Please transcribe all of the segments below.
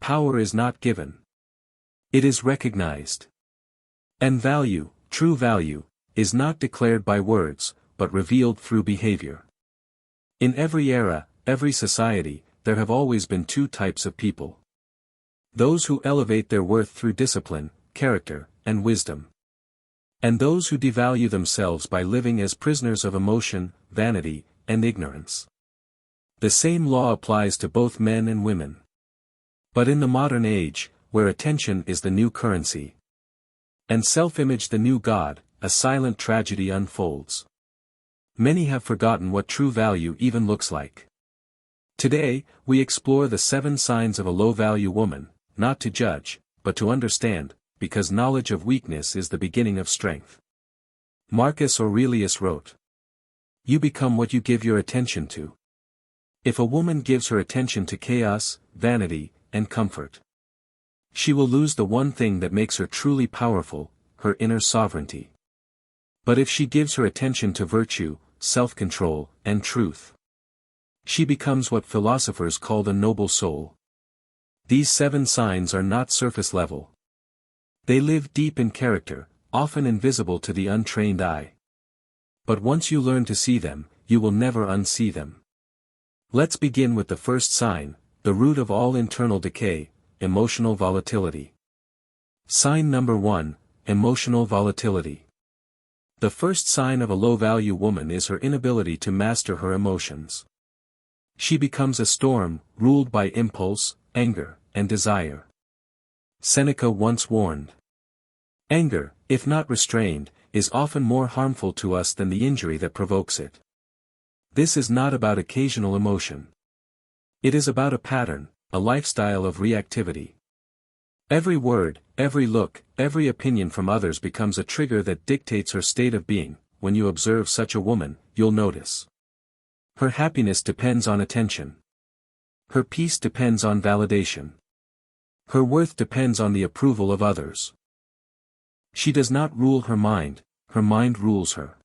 Power is not given. It is recognized. And value, true value, is not declared by words, but revealed through behavior. In every era, every society, there have always been two types of people. Those who elevate their worth through discipline, character, and wisdom. And those who devalue themselves by living as prisoners of emotion, vanity, and ignorance. The same law applies to both men and women. But in the modern age, where attention is the new currency, and self-image the new god, a silent tragedy unfolds. Many have forgotten what true value even looks like. Today, we explore the 7 signs of a low-value woman, not to judge, but to understand, because knowledge of weakness is the beginning of strength. Marcus Aurelius wrote, "You become what you give your attention to." If a woman gives her attention to chaos, vanity, and comfort, she will lose the one thing that makes her truly powerful, her inner sovereignty. But if she gives her attention to virtue, self-control, and truth, she becomes what philosophers call the noble soul. These 7 signs are not surface level. They live deep in character, often invisible to the untrained eye. But once you learn to see them, you will never unsee them. Let's begin with the first sign, the root of all internal decay, emotional volatility. Sign number 1, emotional volatility. The first sign of a low-value woman is her inability to master her emotions. She becomes a storm, ruled by impulse, anger, and desire. Seneca once warned, "Anger, if not restrained, is often more harmful to us than the injury that provokes it." This is not about occasional emotion. It is about a pattern, a lifestyle of reactivity. Every word, every look, every opinion from others becomes a trigger that dictates her state of being. When you observe such a woman, you'll notice. Her happiness depends on attention. Her peace depends on validation. Her worth depends on the approval of others. She does not rule her mind rules her.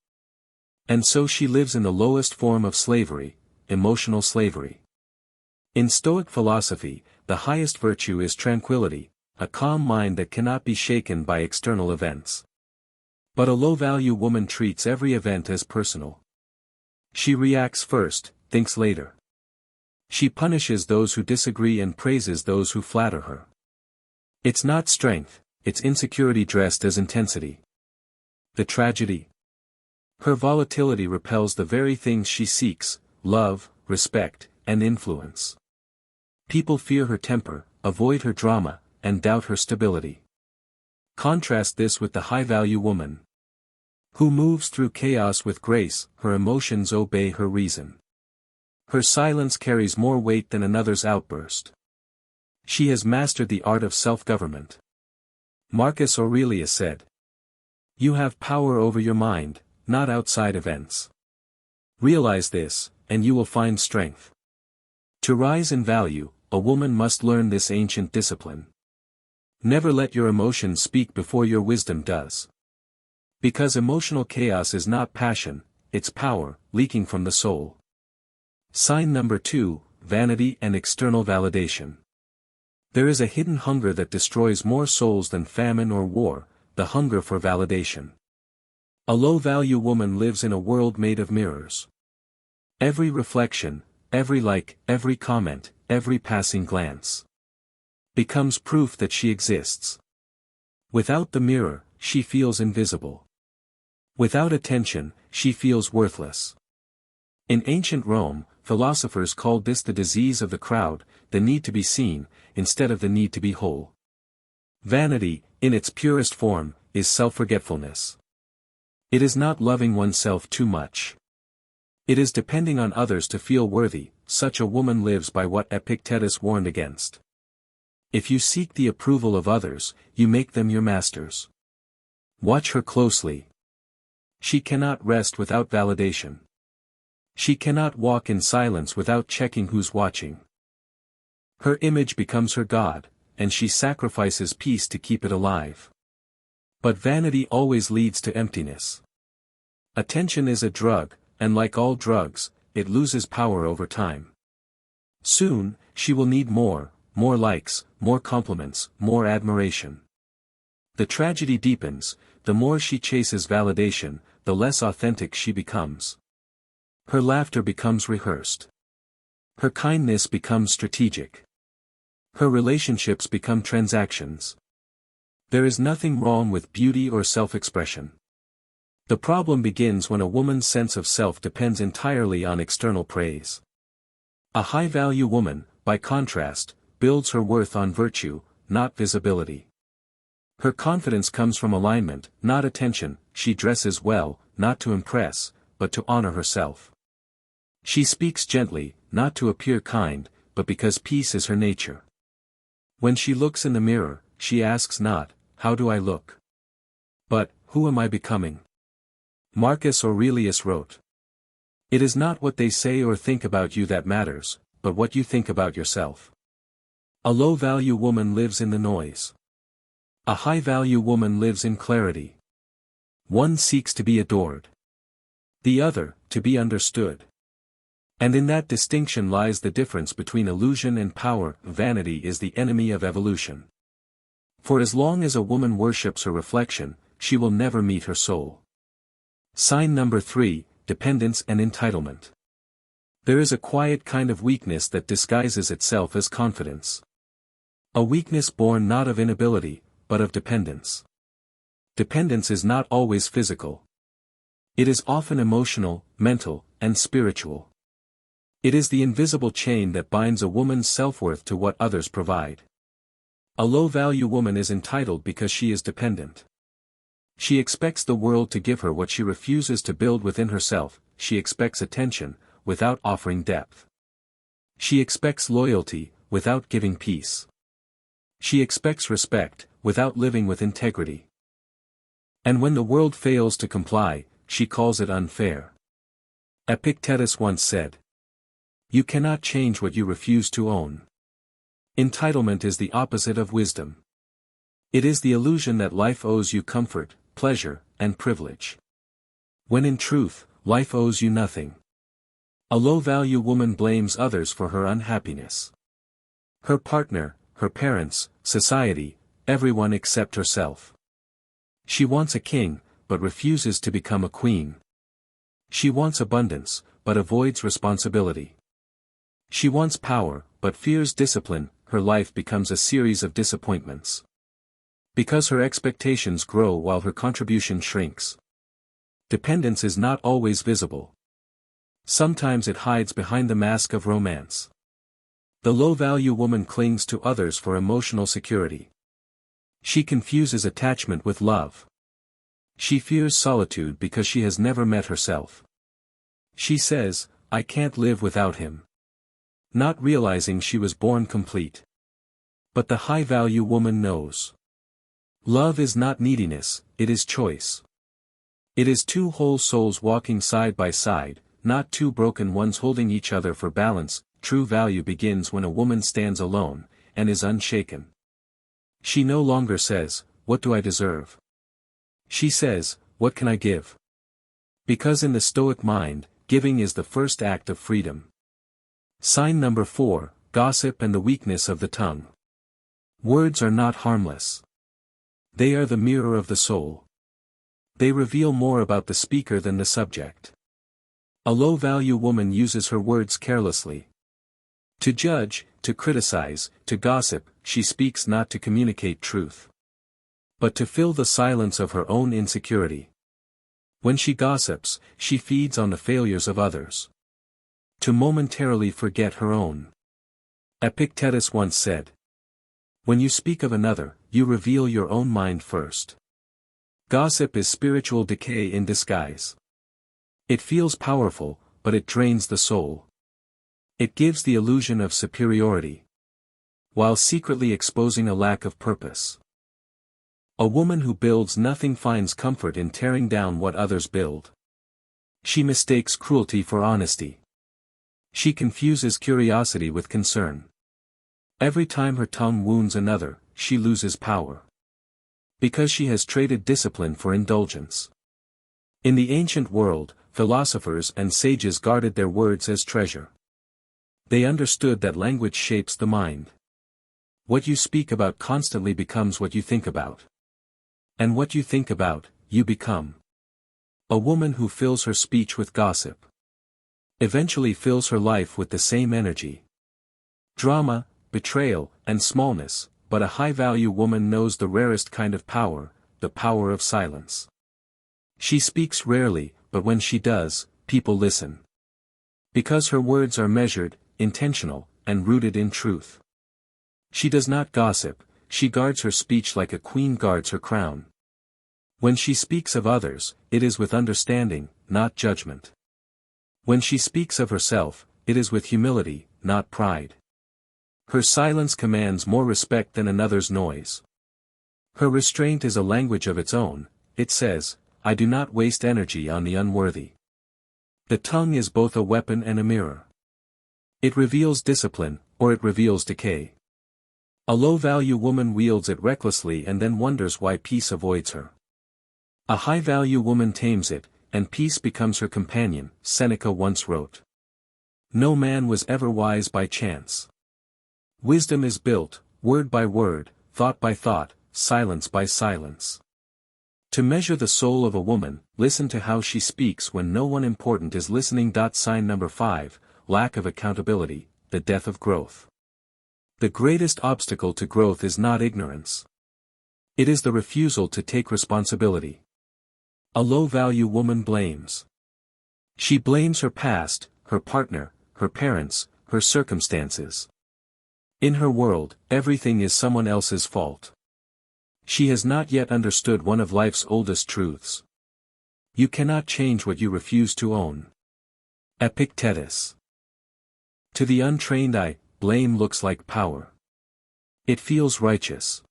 And so she lives in the lowest form of slavery, emotional slavery. In Stoic philosophy, the highest virtue is tranquility, a calm mind that cannot be shaken by external events. But a low-value woman treats every event as personal. She reacts first, thinks later. She punishes those who disagree and praises those who flatter her. It's not strength, it's insecurity dressed as intensity. The tragedy? Her volatility repels the very things she seeks: love, respect, and influence. People fear her temper, avoid her drama, and doubt her stability. Contrast this with the high-value woman, who moves through chaos with grace. Her emotions obey her reason. Her silence carries more weight than another's outburst. She has mastered the art of self-government. Marcus Aurelius said, "You have power over your mind, not outside events." Realize this, and you will find strength. To rise in value, a woman must learn this ancient discipline. Never let your emotions speak before your wisdom does. Because emotional chaos is not passion, it's power, leaking from the soul. Sign number 2, vanity and external validation. There is a hidden hunger that destroys more souls than famine or war, the hunger for validation. A low-value woman lives in a world made of mirrors. Every reflection, every like, every comment, every passing glance becomes proof that she exists. Without the mirror, she feels invisible. Without attention, she feels worthless. In ancient Rome, philosophers called this the disease of the crowd, the need to be seen, instead of the need to be whole. Vanity, in its purest form, is self-forgetfulness. It is not loving oneself too much. It is depending on others to feel worthy. Such a woman lives by what Epictetus warned against. If you seek the approval of others, you make them your masters. Watch her closely. She cannot rest without validation. She cannot walk in silence without checking who's watching. Her image becomes her god, and she sacrifices peace to keep it alive. But vanity always leads to emptiness. Attention is a drug, and like all drugs, it loses power over time. Soon, she will need more, more likes, more compliments, more admiration. The tragedy deepens: the more she chases validation, the less authentic she becomes. Her laughter becomes rehearsed. Her kindness becomes strategic. Her relationships become transactions. There is nothing wrong with beauty or self-expression. The problem begins when a woman's sense of self depends entirely on external praise. A high-value woman, by contrast, builds her worth on virtue, not visibility. Her confidence comes from alignment, not attention. She dresses well, not to impress, but to honor herself. She speaks gently, not to appear kind, but because peace is her nature. When she looks in the mirror, she asks not, "How do I look?" but, "Who am I becoming?" Marcus Aurelius wrote, "It is not what they say or think about you that matters, but what you think about yourself." A low-value woman lives in the noise. A high-value woman lives in clarity. One seeks to be adored. The other, to be understood. And in that distinction lies the difference between illusion and power. Vanity is the enemy of evolution. For as long as a woman worships her reflection, she will never meet her soul. Sign number 3, dependence and entitlement. There is a quiet kind of weakness that disguises itself as confidence. A weakness born not of inability, but of dependence. Dependence is not always physical. It is often emotional, mental, and spiritual. It is the invisible chain that binds a woman's self-worth to what others provide. A low-value woman is entitled because she is dependent. She expects the world to give her what she refuses to build within herself. She expects attention, without offering depth. She expects loyalty, without giving peace. She expects respect, without living with integrity. And when the world fails to comply, she calls it unfair. Epictetus once said, "You cannot change what you refuse to own." Entitlement is the opposite of wisdom. It is the illusion that life owes you comfort, pleasure, and privilege. When in truth, life owes you nothing. A low-value woman blames others for her unhappiness. Her partner, her parents, society, everyone except herself. She wants a king, but refuses to become a queen. She wants abundance, but avoids responsibility. She wants power, but fears discipline. Her life becomes a series of disappointments. Because her expectations grow while her contribution shrinks. Dependence is not always visible. Sometimes it hides behind the mask of romance. The low-value woman clings to others for emotional security. She confuses attachment with love. She fears solitude because she has never met herself. She says, "I can't live without him," not realizing she was born complete. But the high-value woman knows. Love is not neediness, it is choice. It is two whole souls walking side by side, not two broken ones holding each other for balance. True value begins when a woman stands alone, and is unshaken. She no longer says, "What do I deserve?" She says, "What can I give?" Because in the Stoic mind, giving is the first act of freedom. Sign number 4, gossip and the weakness of the tongue. Words are not harmless. They are the mirror of the soul. They reveal more about the speaker than the subject. A low-value woman uses her words carelessly. To judge, to criticize, to gossip, she speaks not to communicate truth, but to fill the silence of her own insecurity. When she gossips, she feeds on the failures of others, to momentarily forget her own. Epictetus once said, "When you speak of another, you reveal your own mind first." Gossip is spiritual decay in disguise. It feels powerful, but it drains the soul. It gives the illusion of superiority, while secretly exposing a lack of purpose. A woman who builds nothing finds comfort in tearing down what others build. She mistakes cruelty for honesty. She confuses curiosity with concern. Every time her tongue wounds another, she loses power. Because she has traded discipline for indulgence. In the ancient world, philosophers and sages guarded their words as treasure. They understood that language shapes the mind. What you speak about constantly becomes what you think about. And what you think about, you become. A woman who fills her speech with gossip eventually fills her life with the same energy. Drama, betrayal, and smallness, but a high-value woman knows the rarest kind of power, the power of silence. She speaks rarely, but when she does, people listen. Because her words are measured, intentional, and rooted in truth. She does not gossip, she guards her speech like a queen guards her crown. When she speaks of others, it is with understanding, not judgment. When she speaks of herself, it is with humility, not pride. Her silence commands more respect than another's noise. Her restraint is a language of its own, it says, I do not waste energy on the unworthy. The tongue is both a weapon and a mirror. It reveals discipline, or it reveals decay. A low-value woman wields it recklessly and then wonders why peace avoids her. A high-value woman tames it, and peace becomes her companion, Seneca once wrote. No man was ever wise by chance. Wisdom is built, word by word, thought by thought, silence by silence. To measure the soul of a woman, listen to how she speaks when no one important is listening. Sign number 5, lack of accountability, the death of growth. The greatest obstacle to growth is not ignorance. It is the refusal to take responsibility. A low-value woman blames. She blames her past, her partner, her parents, her circumstances. In her world, everything is someone else's fault. She has not yet understood one of life's oldest truths. You cannot change what you refuse to own. Epictetus. To the untrained eye, blame looks like power. It feels righteous.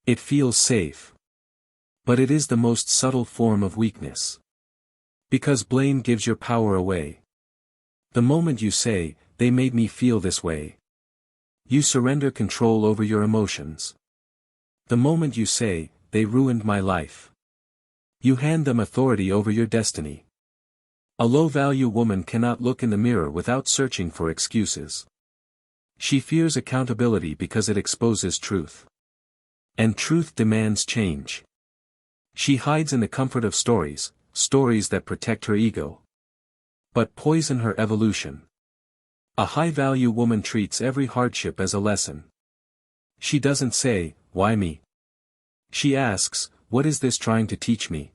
It feels safe. But it is the most subtle form of weakness. Because blame gives your power away. The moment you say, they made me feel this way, you surrender control over your emotions. The moment you say, they ruined my life, you hand them authority over your destiny. A low-value woman cannot look in the mirror without searching for excuses. She fears accountability because it exposes truth. And truth demands change. She hides in the comfort of stories, stories that protect her ego, but poison her evolution. A high-value woman treats every hardship as a lesson. She doesn't say, why me? She asks, what is this trying to teach me?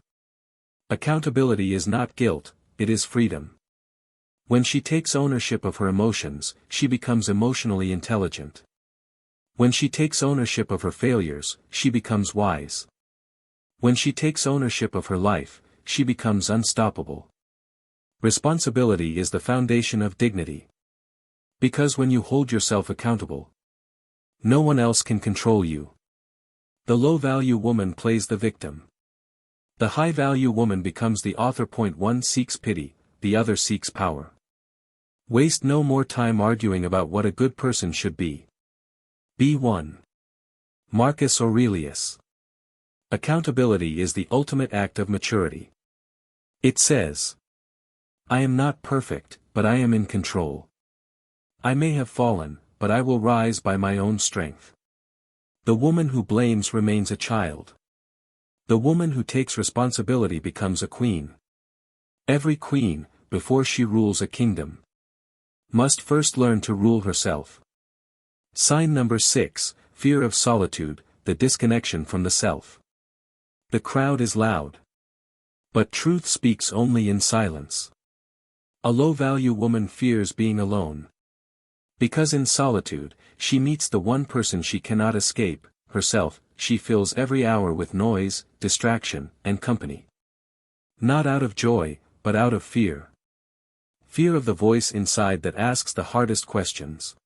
Accountability is not guilt, it is freedom. When she takes ownership of her emotions, she becomes emotionally intelligent. When she takes ownership of her failures, she becomes wise. When she takes ownership of her life, she becomes unstoppable. Responsibility is the foundation of dignity. Because when you hold yourself accountable, no one else can control you. The low-value woman plays the victim. The high-value woman becomes the author. One seeks pity, the other seeks power. Waste no more time arguing about what a good person should be. Be one. Marcus Aurelius. Accountability is the ultimate act of maturity. It says, I am not perfect, but I am in control. I may have fallen, but I will rise by my own strength. The woman who blames remains a child. The woman who takes responsibility becomes a queen. Every queen, before she rules a kingdom, must first learn to rule herself. Sign number 6, fear of solitude, the disconnection from the self. The crowd is loud. But truth speaks only in silence. A low-value woman fears being alone. Because in solitude, she meets the one person she cannot escape, herself. She fills every hour with noise, distraction, and company. Not out of joy, but out of fear. Fear of the voice inside that asks the hardest questions.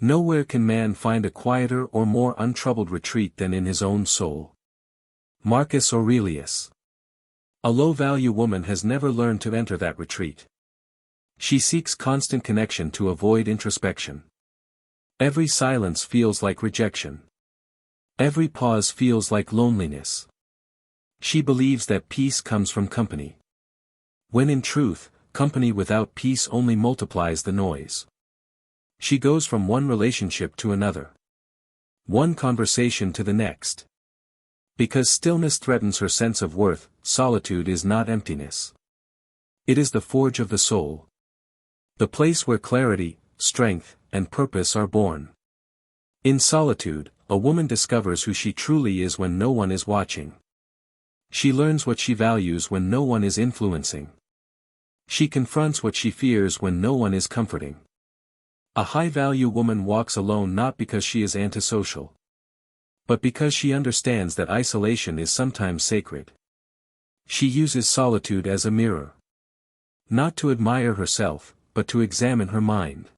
Nowhere can man find a quieter or more untroubled retreat than in his own soul. Marcus Aurelius. A low-value woman has never learned to enter that retreat. She seeks constant connection to avoid introspection. Every silence feels like rejection. Every pause feels like loneliness. She believes that peace comes from company. When in truth, company without peace only multiplies the noise. She goes from one relationship to another. one conversation to the next. Because stillness threatens her sense of worth, solitude is not emptiness. It is the forge of the soul. The place where clarity, strength, and purpose are born. In solitude, a woman discovers who she truly is when no one is watching. She learns what she values when no one is influencing. She confronts what she fears when no one is comforting. A high-value woman walks alone not because she is antisocial, but because she understands that isolation is sometimes sacred. She uses solitude as a mirror. Not to admire herself, but to examine her mind.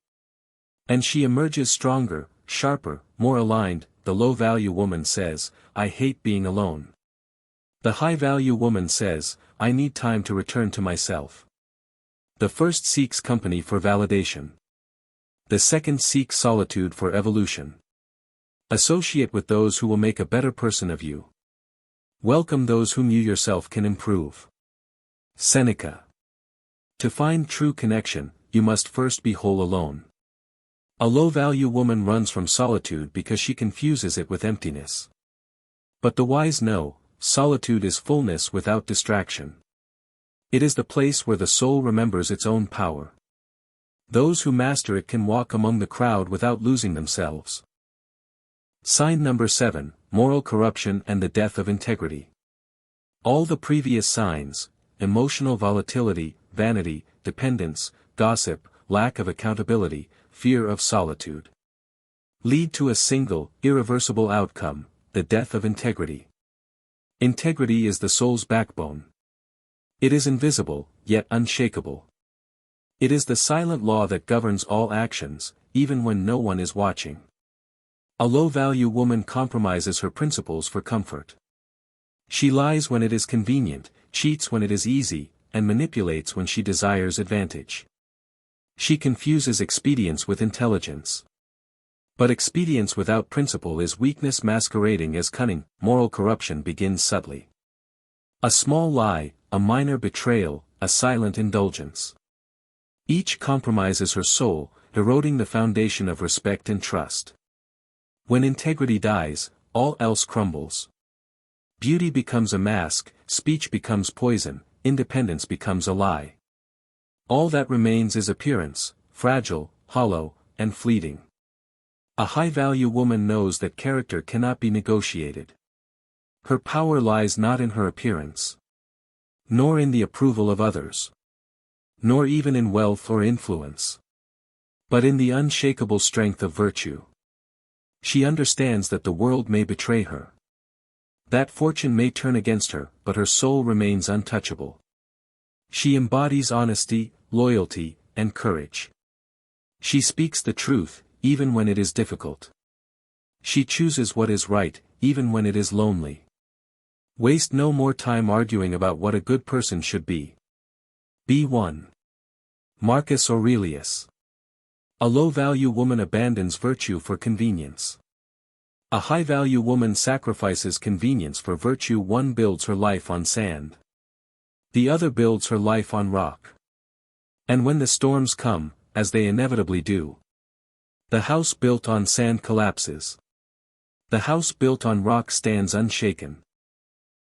And she emerges stronger, sharper, more aligned. The low-value woman says, "I hate being alone." The high-value woman says, "I need time to return to myself." The first seeks company for validation. The second seeks solitude for evolution. Associate with those who will make a better person of you. Welcome those whom you yourself can improve. Seneca. To find true connection, you must first be whole alone. A low-value woman runs from solitude because she confuses it with emptiness. But the wise know, solitude is fullness without distraction. It is the place where the soul remembers its own power. Those who master it can walk among the crowd without losing themselves. Sign number 7, moral corruption and the death of integrity. All the previous signs, emotional volatility, vanity, dependence, gossip, lack of accountability, fear of solitude, lead to a single, irreversible outcome, the death of integrity. Integrity is the soul's backbone. It is invisible, yet unshakable. It is the silent law that governs all actions, even when no one is watching. A low-value woman compromises her principles for comfort. She lies when it is convenient, cheats when it is easy, and manipulates when she desires advantage. She confuses expedience with intelligence. But expedience without principle is weakness masquerading as cunning. Moral corruption begins subtly. A small lie, a minor betrayal, a silent indulgence. Each compromises her soul, eroding the foundation of respect and trust. When integrity dies, all else crumbles. Beauty becomes a mask, speech becomes poison, independence becomes a lie. All that remains is appearance, fragile, hollow, and fleeting. A high-value woman knows that character cannot be negotiated. Her power lies not in her appearance, nor in the approval of others, nor even in wealth or influence, but in the unshakable strength of virtue. She understands that the world may betray her, that fortune may turn against her, but her soul remains untouchable. She embodies honesty, loyalty, and courage. She speaks the truth, even when it is difficult. She chooses what is right, even when it is lonely. Waste no more time arguing about what a good person should be. Be one. Marcus Aurelius. A low-value woman abandons virtue for convenience. A high-value woman sacrifices convenience for virtue. One builds her life on sand. The other builds her life on rock. And when the storms come, as they inevitably do, the house built on sand collapses. The house built on rock stands unshaken.